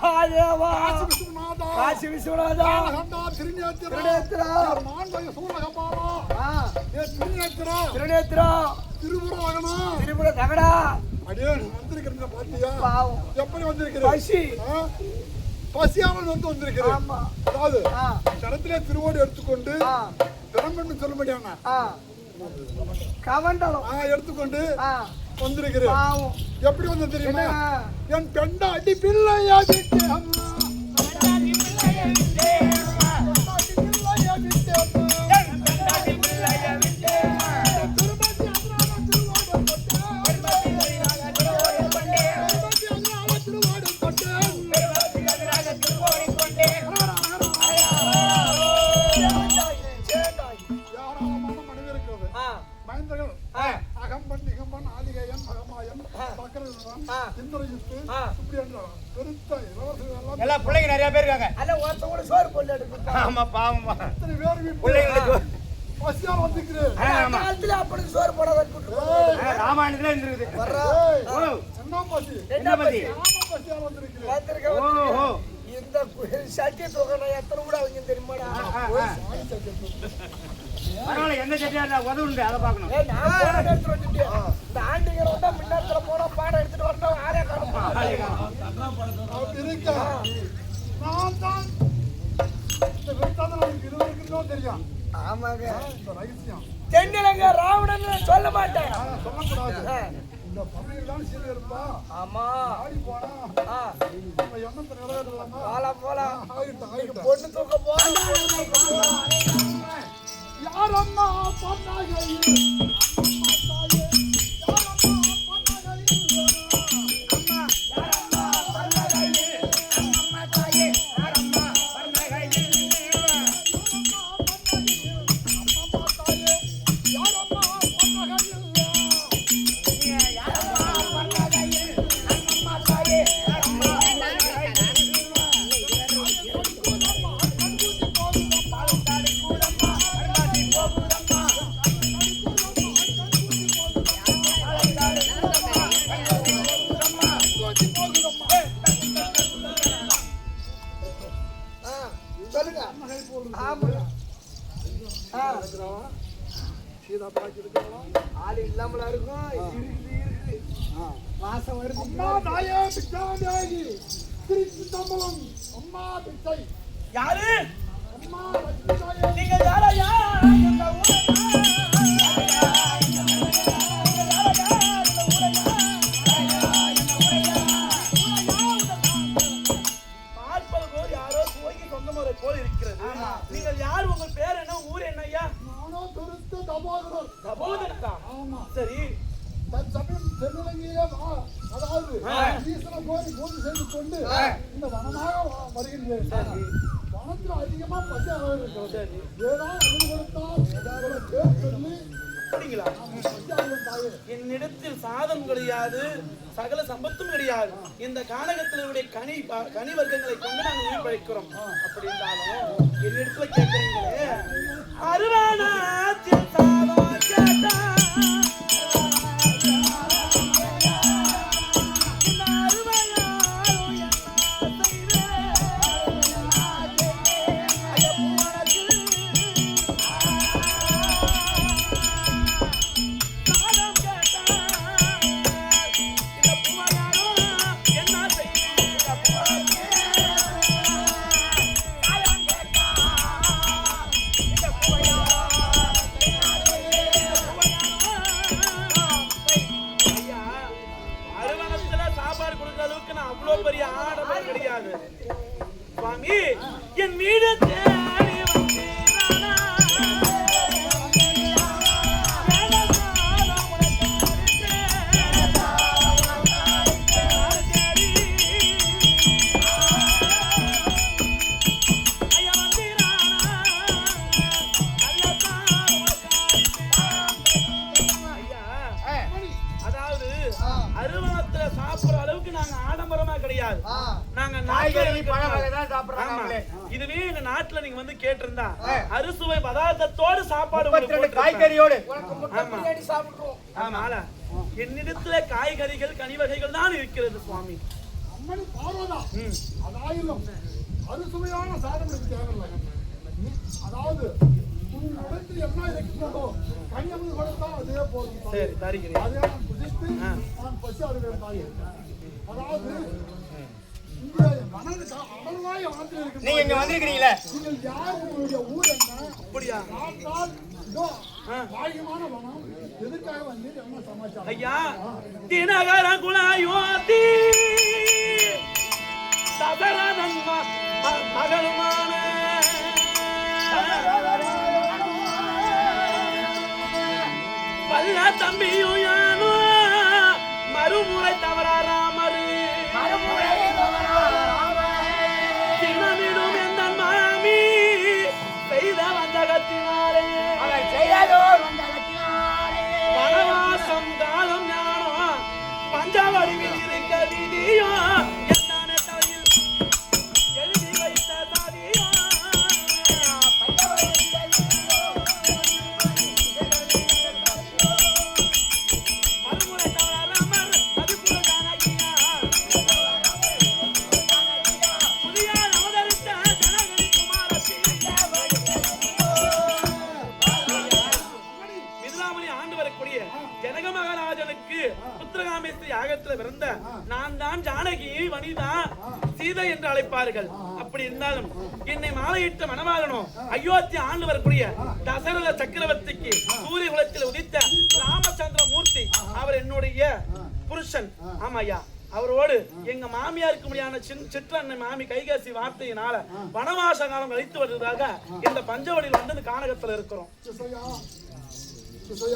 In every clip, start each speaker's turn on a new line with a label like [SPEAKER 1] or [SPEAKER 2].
[SPEAKER 1] மகாதேவா
[SPEAKER 2] காசி விஸ்வநாதா
[SPEAKER 1] திருநேத்திரா திரிபுர தகடா
[SPEAKER 2] எப்படி வந்திருக்கிறேன் பசியாமல் வந்திருக்கிறேன். அதாவது கரத்திலே திருவோடு எடுத்துக்கொண்டு திறம்பெண்ணு சொல்ல முடியாங்க
[SPEAKER 1] கவண்டலம்
[SPEAKER 2] எடுத்துக்கொண்டு வந்திருக்கிறேன். எப்படி வந்து தெரியுமா? என் பெண்டா அடி பிள்ளையா
[SPEAKER 3] பிள்ளைங்க நிறைய பேர் இருக்காங்க. ஆமா பாவம்
[SPEAKER 1] சோறு போடாத
[SPEAKER 3] ராமாயணத்துல இருந்திருக்குது.
[SPEAKER 1] இந்த சட்டி தொகை எத்தனை கூட அவங்க தெரியுமாடா?
[SPEAKER 3] பரவாயில்ல, எந்த சட்டியா உதவுண்டு அதை பார்க்கணும்.
[SPEAKER 1] இந்த ஆண்டிகிற விட்டா முன்னேற்ற போனா பாடம் எடுத்துட்டு வரணும். ஆரே காணும்
[SPEAKER 2] தெரியும்.
[SPEAKER 1] ஆமாங்க, தென்னிலங்க ராவணன் சொல்ல மாட்டேன்.
[SPEAKER 2] இந்த பணியெல்லாம் சீர இருப்பா.
[SPEAKER 1] ஆமா,
[SPEAKER 2] ஆடி போனா எண்ணத்தை நிறைவேற்றலாமா?
[SPEAKER 1] போலாம் போலாம். பொண்ணு தூக்க போறோம்.
[SPEAKER 2] யாரம்மா பண்ணாக
[SPEAKER 1] ஆள் இல்லாமல இருக்கும். வாசம் வருது.
[SPEAKER 2] அம்மா தாயே பிச்சாடி திருச்சி தம்பலம். அம்மா பிச்சை
[SPEAKER 1] யாரு?
[SPEAKER 2] அம்மா தாயே.
[SPEAKER 1] நீங்க யாரையா? இந்த பார்ப்பது போல் யாரோ துவங்கி சொந்த முறை போல் இருக்கிறது. நீங்கள் யார்? உங்கள் பேர் என்ன? ஊர் என்ன? ஐயா சரி,
[SPEAKER 2] தற்சமயம் தென்னிலங்கையே அதாவது ஈஸ்வர கோயில் பூஜை செய்து கொண்டு இந்த வனமாக வருகின்றேன். வனத்தில் அதிகமா பசியாக இருக்கிறது. ஏதாவது சொல்லி
[SPEAKER 1] என்னிடத்தில் சாதம் கிடையாது, சகல சம்பத்தும் கிடையாது. இந்த கானகத்தினுடைய கனி வர்க்கங்களை கொண்டு நாங்கள் உயிர் பழைக்கிறோம். அப்படி இருந்தாலும் என்னிடத்துல கேட்கிறீங்களே, அருவானாத்தில் சாதம் கேட்டா என் வீடு தேடி வந்தீரானா? அதாவது அருவத்துல சாப்பிடுற அளவுக்கு நாங்க ஆடம்பரமா கிடையாது. நாங்க இதுவே எங்க நாட்டுல நீங்க வந்து கேட்டிருந்தா அறுசுவை பதார்த்தத்தோடு சாப்பாடு
[SPEAKER 3] காய்கறியோடு
[SPEAKER 1] சாப்பிடுறோம். என்னிடத்துல காய்கறிகள் கனி வகைகள் தான் இருக்கிறது சுவாமி.
[SPEAKER 2] அம்மணி பார்வதா அதாயிரம் அறுசுவையான சாதம் எனக்கு தேவையில்லை. அதாவது உன் உடம்பில் என்ன இருக்கிறதோ கனியமது கொடுத்தா அதே போதும்.
[SPEAKER 1] சரி தருகிறேன்.
[SPEAKER 2] அதே நான் புதித்து நான் பசி அறிவேன் தாயே. அதாவது
[SPEAKER 3] நீங்க இங்க வந்திருக்கீங்களே,
[SPEAKER 2] நீங்கள் யார், உங்களுடைய ஊர் என்ன?
[SPEAKER 1] அப்படியா?
[SPEAKER 2] பாக்கியமான வனம் எதுக்காக வந்து என்ன சமாச்சாரம்?
[SPEAKER 1] ஐயா, தினகர குலாயோதி தபரதன் மகளுமான பல்ல தம்பியும் யானோ மறுமுறை தவறாராமரு சினமிடும் எந்த மாமி செய்த வந்தகத்தினாலே வனவாசம் காலம் ஞானோ பஞ்சவடிவில் இருக்க விதியோ எந்தான தலையில் எழுதி வைத்த சாதியோ மறுமுறை தவறாராமர் மதிப்புற ஜானகியா புதியால் அவதரித்த ஜனகரி குமாரத்தி மிதிலாமணி ஆண்டு வரக்கூடிய ஜனக மகாராஜனுக்கு புத்திரகாமேஸ்வரி யாகத்தில் பிறந்த நான் தான் ஜானகி வனிதா சீதை என்று அழைப்பார்கள். அப்படி இருந்தாலும் என்னை மாலையிட்ட மணவாளனோ அயோத்தி ஆண்டு வரக்கூடிய தசரத சக்கரவர்த்திக்கு சூரிய குலத்தில் உதித்த ராமச்சந்திர மூர்த்தி அவர் என்னுடைய புருஷன். ஆமாய்யா, அவரோடு எங்க மாமியாருக்கு முடியான சிற்றன்னை மாமி கைகாசி வார்த்தையினால வனவாச காலம் கழித்து வருவதாக இந்த பஞ்சவடியில் வந்து இந்த கானகத்துல இருக்கிறோம்.
[SPEAKER 2] போல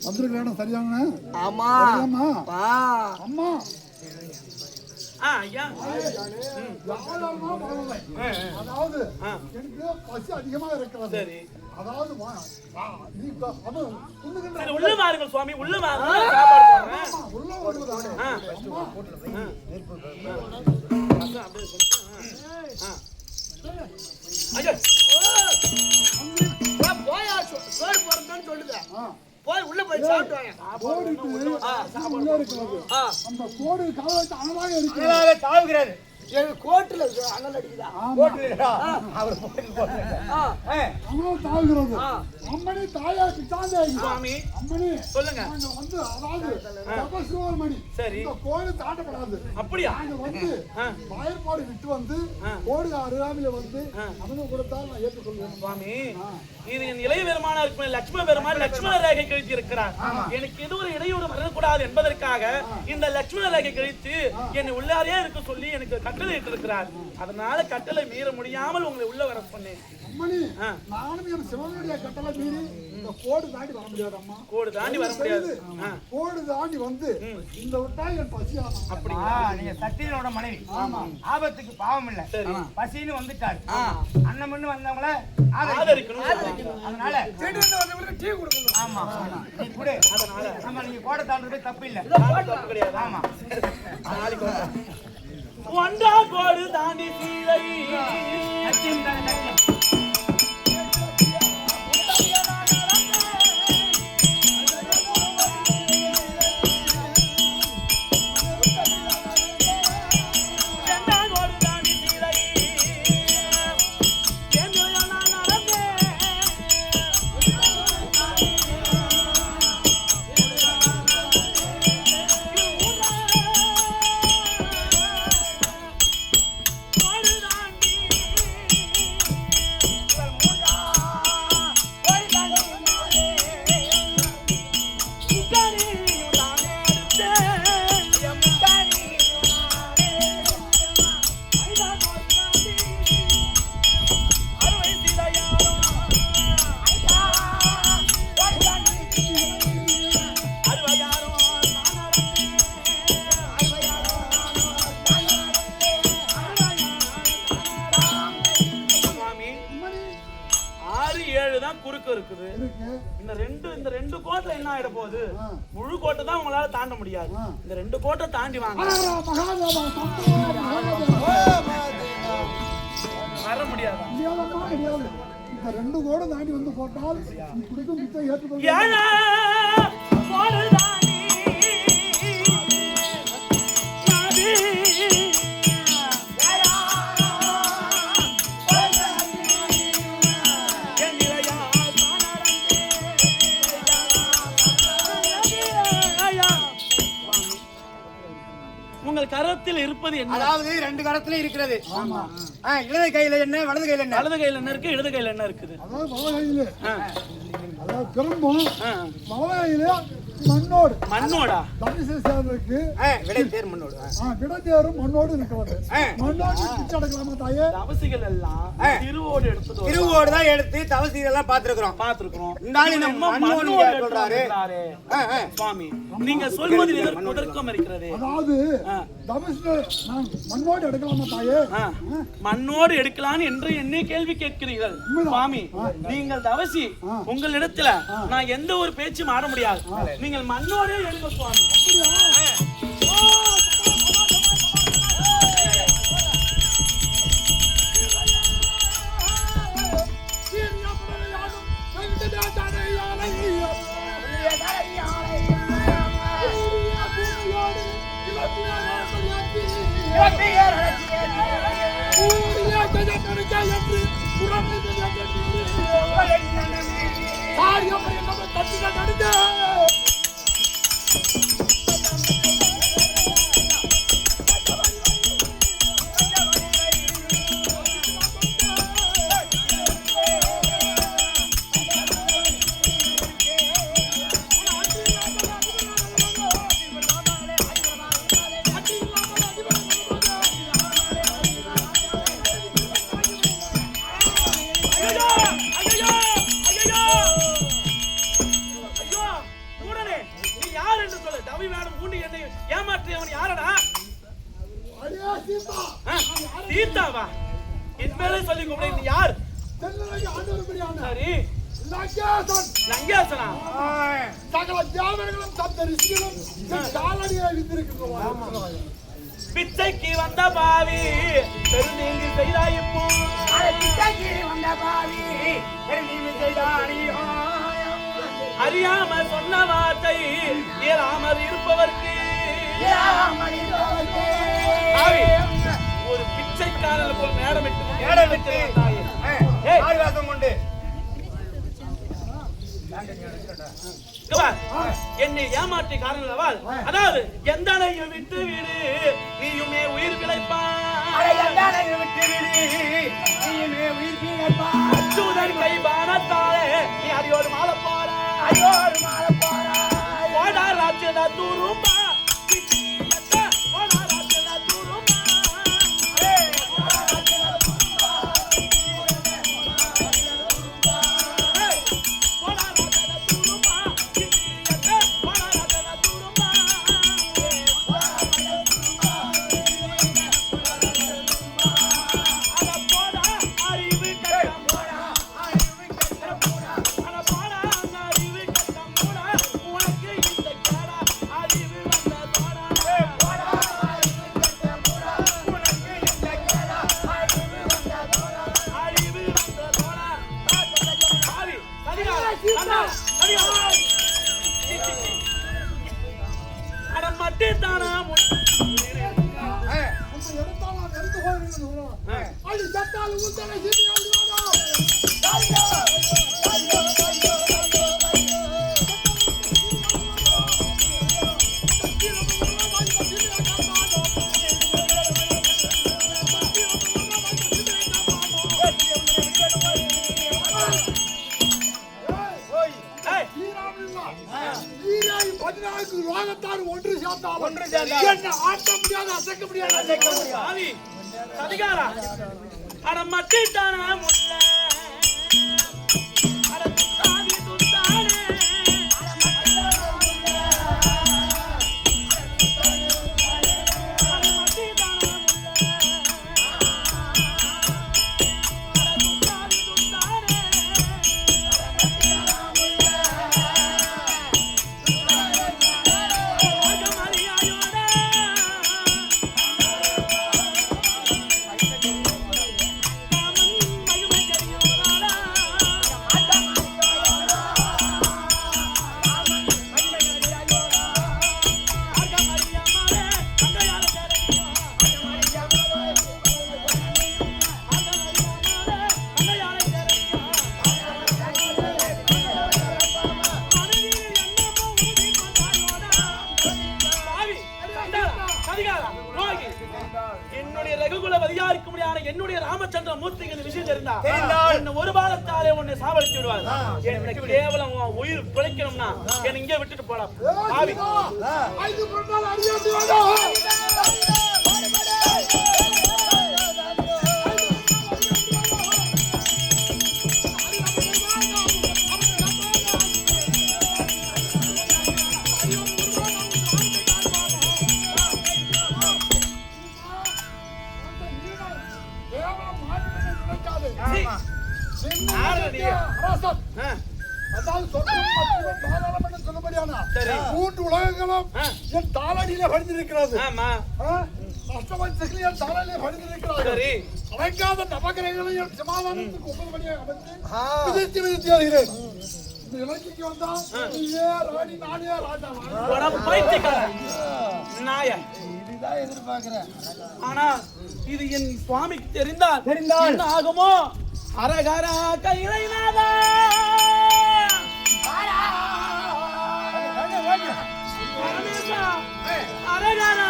[SPEAKER 2] வந்திருக்க சரியான
[SPEAKER 4] ஆமா
[SPEAKER 2] அம்மா
[SPEAKER 1] ஐயா,
[SPEAKER 2] அதாவது எனக்கு பசி அதிகமா இருக்கிறது.
[SPEAKER 1] சரி,
[SPEAKER 2] அதாவது
[SPEAKER 1] உள்ள வாருங்கள் சுவாமி, உள்ள வாருங்கள், சாப்பாடு போடுறேன்.
[SPEAKER 2] உள்ள வருவதான
[SPEAKER 4] போயா சோறு போறதுன்னு சொல்லுங்க. போய் உள்ள போய் சாப்பிட்டு
[SPEAKER 2] அந்த கோடு காலத்து அனலாக இருக்கு.
[SPEAKER 3] தாவுகிறாரு
[SPEAKER 4] எங்க கோட்டுல அனல் அடிக்குதா?
[SPEAKER 3] அவர்
[SPEAKER 2] அனல் தாவுகிறது. அம்மணி தாயா பிச்சாந்தேவி
[SPEAKER 1] சுவாமி
[SPEAKER 2] அம்மணி
[SPEAKER 1] சொல்லுங்க.
[SPEAKER 2] நாங்க வந்து அதாவது தபசுவர் மணி
[SPEAKER 1] சரி
[SPEAKER 2] இந்த கோடு தாண்டப்படாது.
[SPEAKER 1] அப்படியா?
[SPEAKER 2] நாங்க வந்து பயற்பாடு விட்டு வந்து கோடு அருகாமையில வந்து அவங்க கொடுத்தால் நான் ஏற்றுக்கொள்வேன்.
[SPEAKER 1] சுவாமி, இது என் இளைய பெருமானா இருக்கும் லட்சுமண பெருமான் லட்சுமண ரேகை கழித்து இருக்கிறார். எனக்கு எது ஒரு இடையூறு வரக்கூடாது என்பதற்காக இந்த லட்சுமண ரேகை கழித்து என்னை உள்ளாரே இருக்க சொல்லி எனக்கு கட்டளை இட்டிருக்கிறார். அதனால கட்டளை மீற முடியாமல் உங்களை உள்ள வர சொன்னேன்.
[SPEAKER 2] அம்மணி, நானும் என் சிவனுடைய கட்டளை மீறி இந்த கோடு தாண்டி வர முடியாது. அம்மா,
[SPEAKER 1] கோடு தாண்டி வர முடியாது.
[SPEAKER 2] கோடு தாண்டி வந்து இந்த விட்டா என் பசியான.
[SPEAKER 3] அப்படி நீங்க சத்தியனோட மனைவி, ஆபத்துக்கு பாவம் இல்ல, பசின்னு வந்துட்டாரு. அண்ணன் வந்தவங்கள ஆதரிக்கணும். அதனால
[SPEAKER 4] டீ கொடுக்கணும்.
[SPEAKER 3] ஆமா, நீ கொடு. அதனால ஆமா, நீங்க கோடை தாண்டது தப்பு இல்ல.
[SPEAKER 1] தப்பு கிடையாது.
[SPEAKER 3] ஆமா,
[SPEAKER 1] ஒன்றா கோடு தாண்டி சீதை
[SPEAKER 3] சத்தியம் தானே சத்தியம்.
[SPEAKER 1] இருக்குது. இந்த ரெண்டு கோட்டை என்ன ஆயிட போகுது? முழு கோட்டை தான் உங்களால தாண்ட முடியாது. இந்த ரெண்டு கோட்டை தாண்டி வாங்க. வர முடியாது.
[SPEAKER 2] இந்த ரெண்டு கோடை தாண்டி வந்து போட்டால் குடிக்கும் பிச்சை ஏற்றுக்கொள்ள.
[SPEAKER 1] உங்கள் கரத்தில் இருப்பது என்ன?
[SPEAKER 3] அதாவது 2 கரத்துல இருக்கிறது. இடது கையில என்ன, வலது கையில என்ன?
[SPEAKER 1] வலது கையில என்ன இருக்கு, இடது கையில என்ன இருக்குது?
[SPEAKER 2] அதாவது வலகையிலே அதாவது திரும்பும் வலகையிலே மண்ணோடு.
[SPEAKER 1] மண்ணோடா?
[SPEAKER 2] தனுசு சேர்ந்ததுக்கு
[SPEAKER 3] விடை தேர் மண்ணோடு.
[SPEAKER 2] விட தேரும் மண்ணோடு இருக்கிறது. மண்ணோடு பிச்சை எடுக்கலாமா தாயே?
[SPEAKER 1] தவசிகள் எல்லாம் திருவோடு எடுத்து
[SPEAKER 3] திருவோடு தான் எடுத்து தவசீகள் எல்லாம் பார்த்திருக்கிறோம்.
[SPEAKER 1] நம்ம மண்ணோடு சொல்றாரு சுவாமி. நீங்க சொல்வது எதற்கும் இருக்கிறது.
[SPEAKER 2] அதாவது தவசு நான் மண்ணோடு எடுக்கலாமா தாயே?
[SPEAKER 1] மண்ணோடு எடுக்கலாம் என்று என்ன கேள்வி கேட்கிறீர்கள் சுவாமி? நீங்கள் தவசி, உங்களிடத்துல நான் எந்த ஒரு பேச்சும் ஆட முடியாது. நீங்கள் மண்ணோடே எடுங்க சுவாமி. சீதாவா? என் மேலே சொல்லி கூப்பிடு. யார்? சரி, லங்கேசனா?
[SPEAKER 2] சகல தேவர்களும் சப்த ரிஷிகளும் காலடியை வித்திருக்கிறார்கள்.
[SPEAKER 1] பிச்சைக்கு வந்த பாவி பெருநீங்கி செய்தாயிப்போ.
[SPEAKER 3] பிச்சைக்கு வந்த பாவி பெருநீங்கி செய்தாயோ.
[SPEAKER 1] அறியாம சொன்ன வார்த்தை இயலாமல் இருப்பவர்க்கு ஒரு பிச்சைக்காரர் போல் மேடமிட்டு என்னை ஏமாற்றி காரணவால், அதாவது எந்தனையும் விட்டு விடு நீயுமே உயிர் பிழைப்பான் கை பானத்தாலே நீ அடியோடு மாலை போறா ராஜ்யதா தூரும்பா அதிகாரா துரோகி என்னுடைய ரகுகுல வதியா இருக்க முடியாத என்னுடைய ராமச்சந்திர மூர்த்திக்கு இந்த விஷயம் தெரிந்தா உன்னை ஒரு பாலத்தாலே உன்னை சாவடித்து விடுவார். என்ன கேவலம் உன் உயிர் பிழைக்கணும்னா என்னை இங்கே விட்டுட்டு போடா பாவி.
[SPEAKER 2] உலகங்களும் என் தாளடியில படிந்திருக்கிறது.
[SPEAKER 1] ஆமா
[SPEAKER 2] அஷ்டமன் என் தாளடியில படிந்திருக்கிறார்கள். அழைக்காத நவகிரகங்களை என் சமாதானத்துக்கு 9 மணியாக அமைத்து விதித்து விதித்து வருகிறேன். இந்த இலக்கிக்கு வந்தா நீயே ராணி நானே ராஜா
[SPEAKER 1] பைத்தியக்காரன் நாய.
[SPEAKER 3] இதுதான் எதிர்பார்க்கிறேன்.
[SPEAKER 1] ஆனா இது என் சுவாமிக்கு தெரிந்தால் என்ன ஆகுமோ? அரகரா கைலைநாதா பரமேசா அரகரா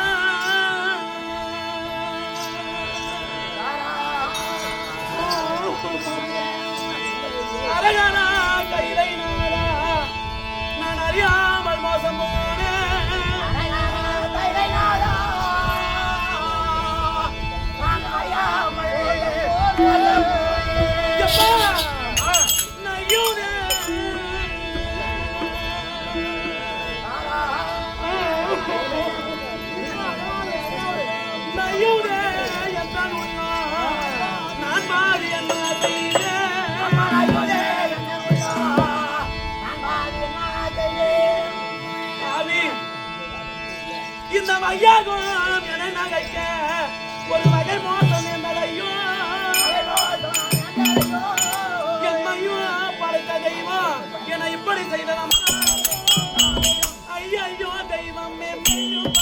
[SPEAKER 1] அரகரா கைலைநாதா நான் அறியாமல் மோசம் போனேன். இந்த மையாகும் என நகைக்க ஒரு வகை மோசம் என்பதையும் எம்மையும் படைத்த தெய்வம் என இப்படி செய்ததமா? ஐயோ தெய்வம் எம்மையும்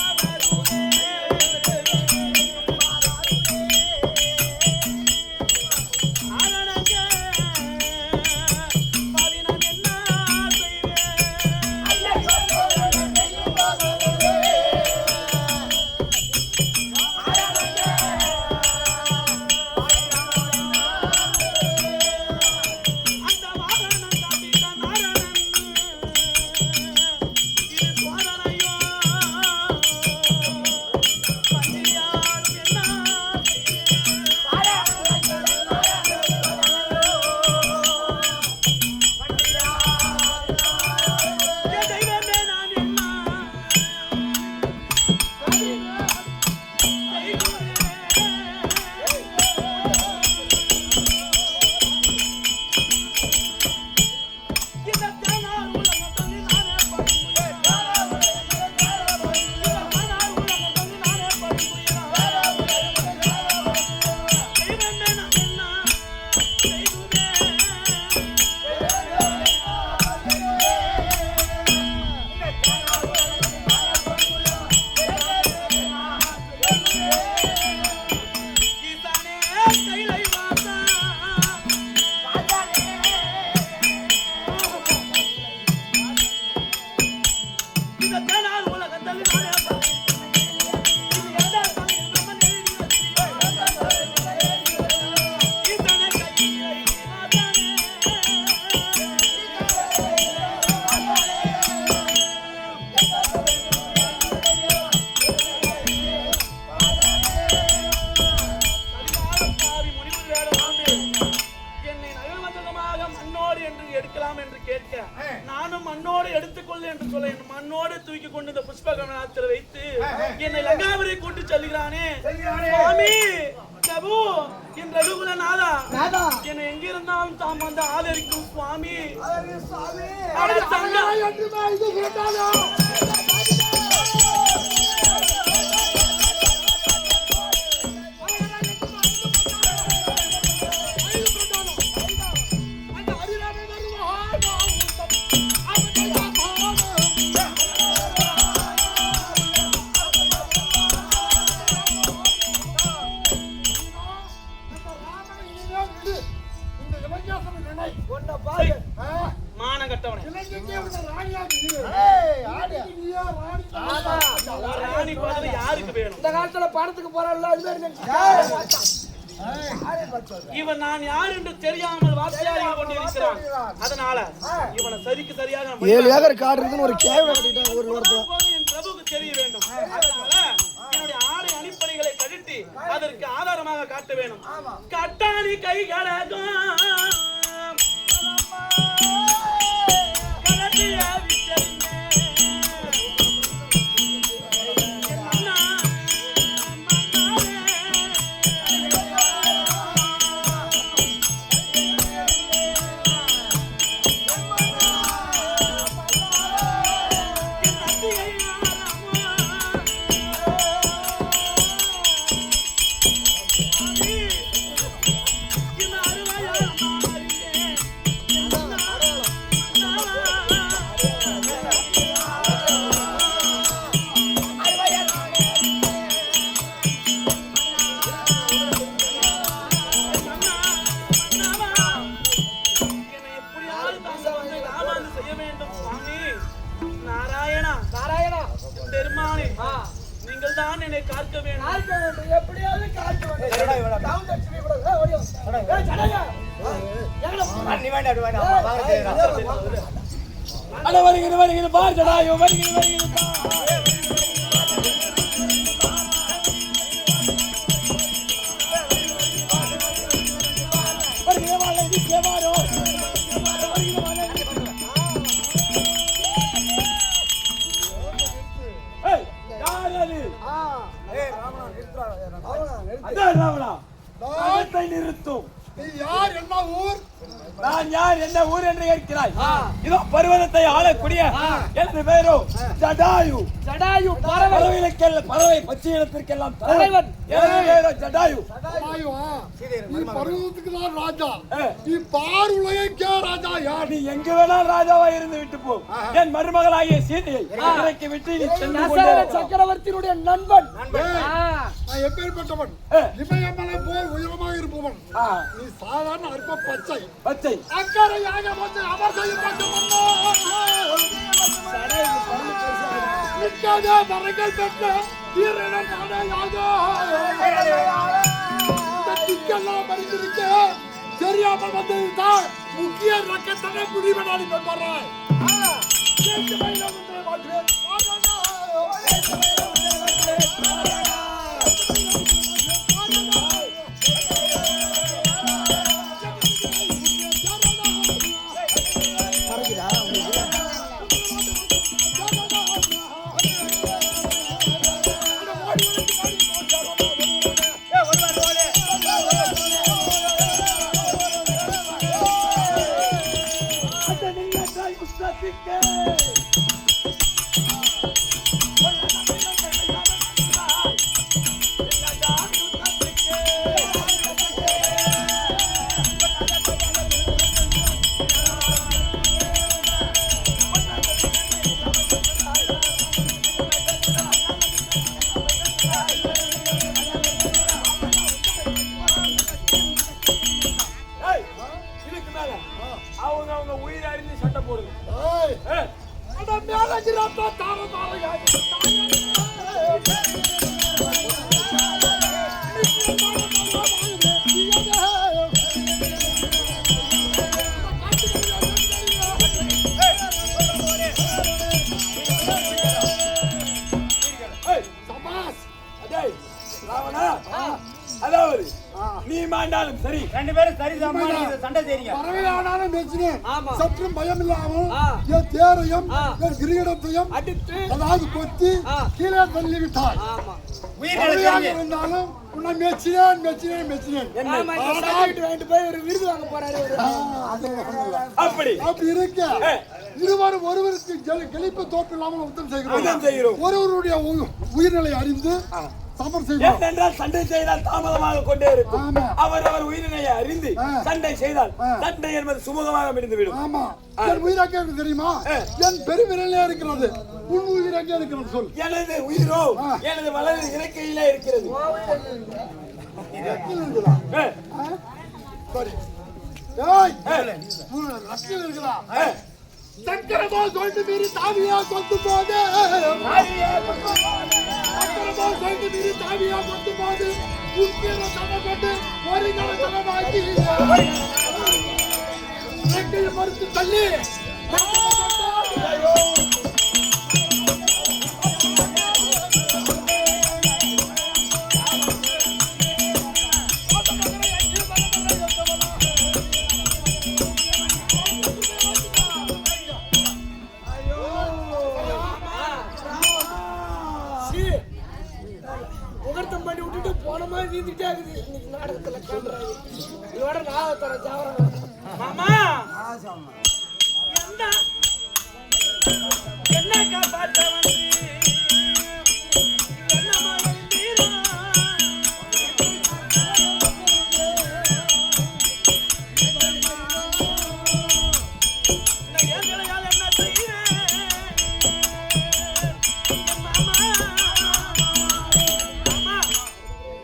[SPEAKER 1] மண்ணோடு தூக்கி கொண்டு இந்த புஷ்பகமலத்தில் வைத்து என்னை லங்காபுரி கூட்டி செல்கிறானே சுவாமி பிரபு என் ரகுகுல நாதா என்னை எங்கிருந்தாலும் தாம் வந்து ஆதரிக்கும் சுவாமி. ஒரு ராணி பதவி யாருக்கு வேணும்?
[SPEAKER 4] இந்த காலத்துல பணத்துக்கு போறாள் அது மாதிரி நினைச்சு
[SPEAKER 1] இவன் நான் யார் என்று தெரியாமல் வார்த்தையாடி கொண்டிருக்கிறான். அதனால இவனை சரிக்கு சரியாக நம்ம
[SPEAKER 2] 7 ஏக்கர் காடு இருக்குன்னு ஒரு கேவல கட்டிட்டாங்க ஒரு நேரத்துல.
[SPEAKER 1] என் பிரபுக்கு தெரிய வேண்டும். அதனால என்னுடைய ஆடை அணிப்படைகளை கழட்டி அதற்கு ஆதாரமாக காட்ட வேணும். கட்டாணி கை கடகம் வருகிறது பார் ஜடாயு வருகிறது நிறுத்தும்.
[SPEAKER 2] நீ யார் என்ன ஊர்?
[SPEAKER 1] நான் யார் என்ன ஊர் என்று கேட்கிறாய்? இதோ பர்வதத்தை ஆளக்கூடிய எனது பேரோ ஜடாயு.
[SPEAKER 4] ஜடாயு
[SPEAKER 1] பறவை பச்சை இனத்திற்கெல்லாம் தலைவன். எனது பேரோ ஜடாயு.
[SPEAKER 2] நீ பர்வதத்துக்கு தான் ராஜா. நீ பார் உலகே ராஜா. யார்?
[SPEAKER 1] நீ எங்கு வேணால் ராஜாவா இருந்து விட்டு போ. என் மருமகளாகிய சீதையை இறக்கி விட்டு நீ சென்று கொண்டே
[SPEAKER 4] சக்கரவர்த்தியினுடைய நண்பன்.
[SPEAKER 2] நான் எப்பேற்பட்டவன்? இமயமலை போல் உயரமாக இருப்பவன். நீ சாதாரண அற்ப பச்சை
[SPEAKER 1] பச்சை
[SPEAKER 2] அக்கறையாக வந்து அமர் செய்யப்பட்டவன். மரங்கள் பெற்ற வீரர்கள் மறிந்திருக்க தெரியாமல் வந்ததுதான் முக்கிய ரக்கத்தனை முடிவனாடி பெற்றார். அவங்க உயிரை அறிந்து சண்டை போடுங்க. அதாவது நீ மாண்டாலும் சரி,
[SPEAKER 3] ரெண்டு பேரும் சரிதான் சண்டை செய்றீங்க.
[SPEAKER 2] பறவையானாலும் சற்றும் பயம் இல்லாமல் என் தேரையும் என் கிரீடத்தையும்
[SPEAKER 4] அடித்து
[SPEAKER 2] அதாவது கொத்தி கீழே தள்ளி விட்டார். பறவையாக இருந்தாலும் உன்னை மெச்சினேன் மெச்சினேன் மெச்சினேன்.
[SPEAKER 4] வாங்கிட்டு போய் ஒரு விருது வாங்க போறாரு.
[SPEAKER 1] அப்படி
[SPEAKER 2] இருக்க இருவரும் ஒருவருக்கு கெளிப்பு தோப்பு இல்லாமல் யுத்தம் செய்கிறோம். ஒருவருடைய உயிர்நிலை அறிந்து
[SPEAKER 1] சண்டை செய்தால் தாமதமாக கொண்டே இருக்கும். அவர் உயிரினை அறிந்து சண்டை செய்தால் சண்டை என்பது சுமூகமாக முடிந்துவிடும்.
[SPEAKER 2] ஆமா, என் உயிராக தெரியுமா? என் பெருவிரலே இருக்கிறது. உன் உயிராக இருக்கிறது சொல்.
[SPEAKER 1] எனது உயிரோ எனது வலது இறக்கையிலே இருக்கிறது.
[SPEAKER 2] சக்கரமா சொல்லிட்டு மீறி தாவியா கொத்து போது கொண்டு உத்தியில தடை கொண்டு ஒரு தடமாக்கி மறுத்து தள்ளி
[SPEAKER 4] முகூர்த்தம் பண்ணி விட்டுட்டு போன மாதிரி நீந்துட்டே இருக்குது இன்னைக்கு நாடகத்துல காட்டுறாரு இதோட நாகத்தோட ஜாவரம்
[SPEAKER 1] மாமா என்ன காப்பாற்ற வந்து என்னமா எழுந்தீரா? நான் ஏழையால் என்ன செய்வேன் மாமா? மாமா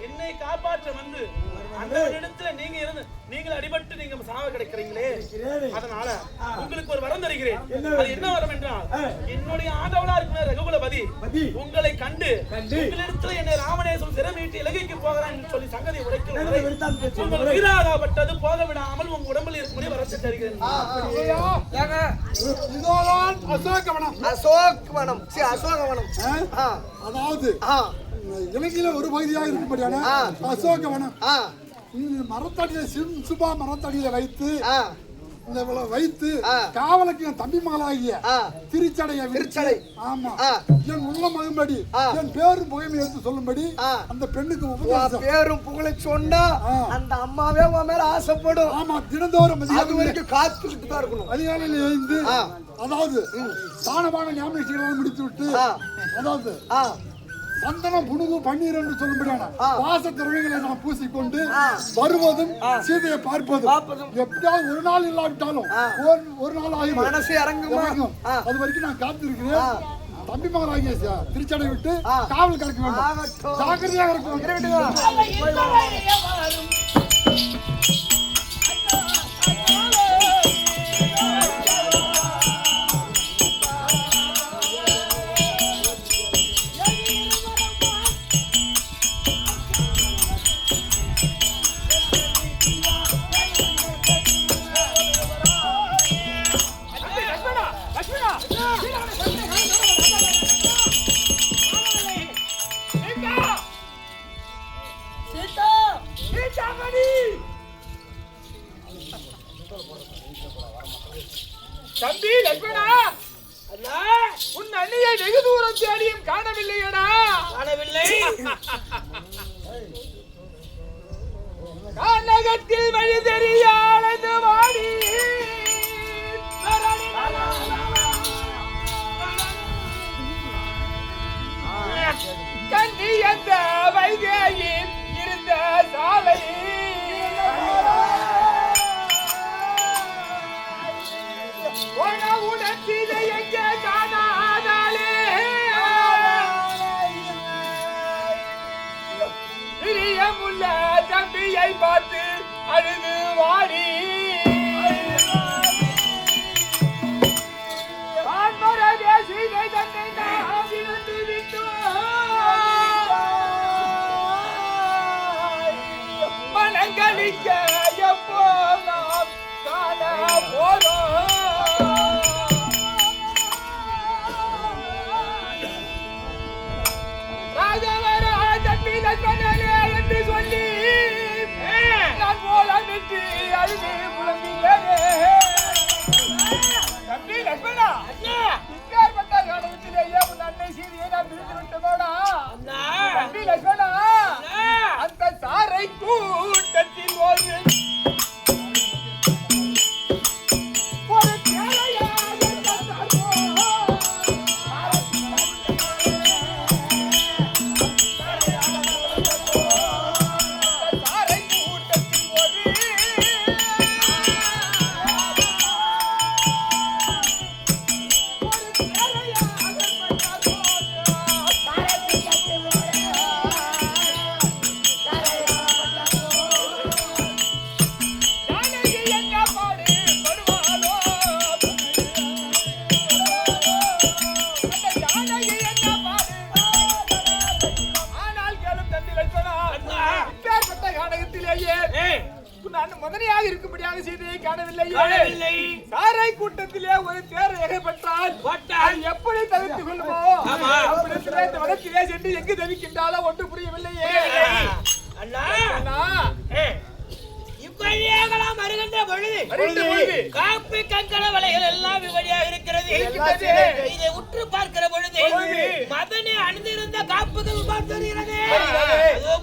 [SPEAKER 1] என்னை காப்பாற்ற வந்து அந்த இடத்துல நீங்க இருந்து நீங்கள் அடிபட்டு நீங்க சாவ கிடைக்கிறீங்களே, அதனால உங்களுக்கு ஒரு வரம் தருகிறேன். அது என்ன வரம் என்றால், என்னுடைய ஆதவளா இருக்கிற ரகுகுலபதி உங்களை கண்டு உங்களிடத்துல என்னை ராமநேசம் சிறமீட்டு இலங்கைக்கு போகிறான் என்று சொல்லி சங்கதி உரைக்கும் உங்கள் உயிராகப்பட்டது போக விடாமல் உங்க உடம்பில் இருக்கும்படி வரத்தை தருகிறேன்.
[SPEAKER 2] இதோதான் அசோகவனம்.
[SPEAKER 4] அசோகவனம் அசோகவனம்
[SPEAKER 2] அதாவது இலங்கையில ஒரு பகுதியாக இருக்கும்படியான அசோகவனம். மரத்தடியில சுபா மரத்தடியில வைத்து இந்த வைத்து காவலுக்கு என் தம்பி மகளாகிய திருச்சடை ஆமா என் உள்ள மகன்படி என் பேரும் புகைமை எடுத்து சொல்லும்படி அந்த பெண்ணுக்கு
[SPEAKER 4] பேரும் புகழை சொன்னா அந்த அம்மாவே உன் மேல ஆசைப்படும்.
[SPEAKER 2] ஆமா தினந்தோறும்
[SPEAKER 4] அது வரைக்கும் காத்துக்கிட்டு தான் இருக்கணும்.
[SPEAKER 2] அதிகாலையில் எழுந்து அதாவது தானமான ஞாபகம் முடித்து விட்டு அதாவது சந்தனம் புனுகு பன்னீர் என்று சொல்லும்படியான வாச திரவியங்களை நாம் பூசிக்கொண்டு வருவதும் சீதையை பார்ப்பதும் எப்படியாவது ஒரு நாள் இல்லாவிட்டாலும் ஒரு நாள் ஆகும்
[SPEAKER 4] மனசு இறங்கும்.
[SPEAKER 2] அது வரைக்கும் நான் காத்திருக்கிறேன். தம்பி மகனாகிய திருச்சடை விட்டு காவல் கறக்க வேண்டும். ஜாக்கிரதையாக இருக்க
[SPEAKER 5] தம்பி லட்சுமணா, உன் அண்ணியை வெகு தூரம் தேடியும் காணவில்லையடா.
[SPEAKER 1] காணவில்லை.
[SPEAKER 5] கானகத்தில் வழி தெரியாதது வாடி கண்ணி என்ற வைகையில் இருந்த சாலை உணவுடன் சீதை எங்கே காணாதாலே பிரியமுள்ள தம்பியை பார்த்து அழுது வாடி சீதை தன்னை நாம் இருந்து மனங்களிக்க எப்போ நாம் காண போறோம். என்று சொல்லி நான் போலாமிட்டு அழுது புலம்பினே. தம்பி லட்சுமணா, இப்பேற்பட்ட காலத்திலேயே உன் அன்னை சீதையை நான் பிரித்து விட்டதோடா. தம்பி லட்சுமணா, அந்த சாரை கூட்டத்தில் ஒரு மதனியாக இருக்கும்படியாக சீதையை காணவில்லையே. சாரை கூட்டத்திலே ஒரு தேர் ஏகப்பட்டால் அது எப்படி தவிர்த்து கொள்ளுமோ அப்படியே இந்த வடக்கிலே சென்று எங்கு தவிக்கின்றாலோ ஒன்று புரியவில்லையே.
[SPEAKER 3] அண்ணா
[SPEAKER 5] அண்ணா,
[SPEAKER 3] இவ்வழியாகலாம் வருகின்ற பொழுது காப்பி கங்கண வலைகள் எல்லாம் இவ்வழியாக இருக்கிறது. இதை உற்று பார்க்கிற பொழுது மதனே அணிந்திருந்த காப்புகள் பார்த்திருக்கிறது.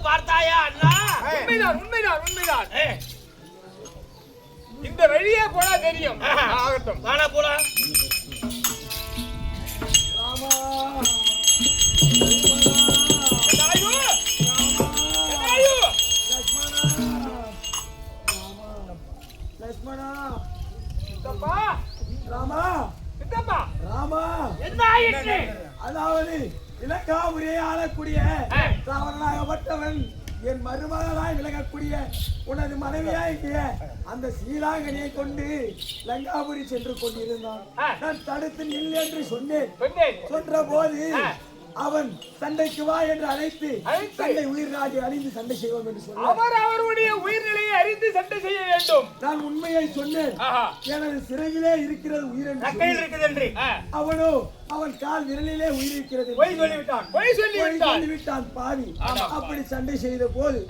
[SPEAKER 3] பார்த்தாயா அண்ணா?
[SPEAKER 5] உண்மைதான் உண்மைதான் உண்மைதான். இந்த வழியே போனா தெரியும். ஆகட்டும்,
[SPEAKER 3] வாடா போலாம்.
[SPEAKER 2] லட்சுமணா
[SPEAKER 5] சித்தப்பா,
[SPEAKER 2] ராமா
[SPEAKER 5] சித்தப்பா,
[SPEAKER 2] ராமா
[SPEAKER 3] என்ன ஆயிற்று?
[SPEAKER 2] அதாவது இலங்காபுரியை ஆளக்கூடிய ராவணனாகப்பட்டவன் என் மருமகனாய் விலகக்கூடிய உனது மனைவியாகிய அந்த சீலாங்கனியை கொண்டு லங்காபுரி சென்று கொண்டிருந்தான். நான் தடுத்து நில் என்று சொன்னேன். சொன்ன போது அவன் சண்டைக்கு வா என்று அழைத்து சண்டை உயிர் ராஜை அறிந்து சண்டை செய்வோம் என்று சொன்னார்.
[SPEAKER 5] அவர் அவருடைய உயிர்நிலையை அறிந்து சண்டை செய்ய வேண்டும்.
[SPEAKER 2] நான் உண்மையை சொன்னேன். எனது சிறையிலே இருக்கிறது உயிர் என்று
[SPEAKER 3] இருக்குது என்று
[SPEAKER 2] அவனோ அவன் கால் விரலிலே உயிர் இருக்கிறது
[SPEAKER 5] பொய் சொல்லிவிட்டான் பாவி. அப்படி சண்டை செய்த போது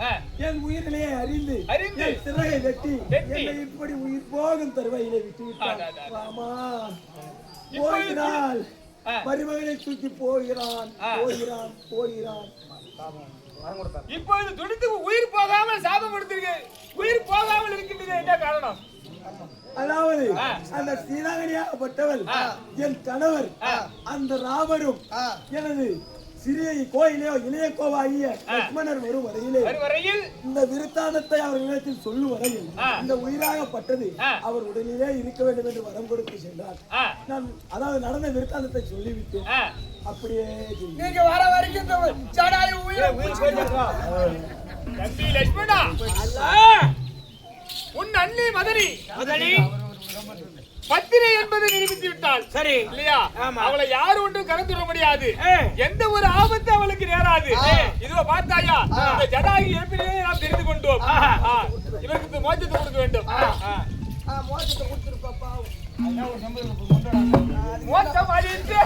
[SPEAKER 5] என் உயிரிலேயே அறிந்து என் சிறையை வெட்டி என்னை இப்படி உயிர் போகும் தருவையிலே விட்டு விட்டான். ராமா போகிறாள், மருமகனை தூக்கி போகிறான் போகிறான் போகிறான். இப்பொழுது துடித்து உயிர் போகாமல் சாபம் கொடுத்திருக்கு. உயிர் போகாமல் இருக்கின்றது என்ன காரணம்?
[SPEAKER 2] அதாவது அந்த சீலாங்கனியாகப்பட்டவள் என் கணவர் அந்த ராமரும் எனது சிறிய கோயிலே இளைய கோவாகிய லட்சுமணர் வரும் வரையில் இந்த விருத்தாந்தத்தை அவர் நிலத்தில் சொல்லும் வரையில் இந்த உயிராகப்பட்டது அவர் உடலிலே இருக்க வேண்டும் என்று வரம் கொடுத்து சென்றார். நான் அதாவது நடந்த விருத்தாந்தத்தை சொல்லிவிட்டு அப்படியே
[SPEAKER 4] நீங்க வர வரைக்கும் ஜடாயு
[SPEAKER 5] தம்பி லட்சுமணா, உன் அண்ணி மதனி பத்திரை என்பதை நிரூபித்து விட்டாள்.
[SPEAKER 3] சரி
[SPEAKER 5] இல்லையா? அவளை யாரும் ஒன்றும் கலந்துட முடியாது. எந்த ஒரு ஆபத்து அவளுக்கு நேராது. இதுவ பார்த்தாயா, இந்த ஜடாயு ஏற்கனவே நாம் தெரிந்து கொண்டோம். இவருக்கு மோட்சத்தை கொடுக்க வேண்டும்.
[SPEAKER 4] மோசத்தை கொடுத்துருப்பா.
[SPEAKER 5] மோட்சம் அழித்து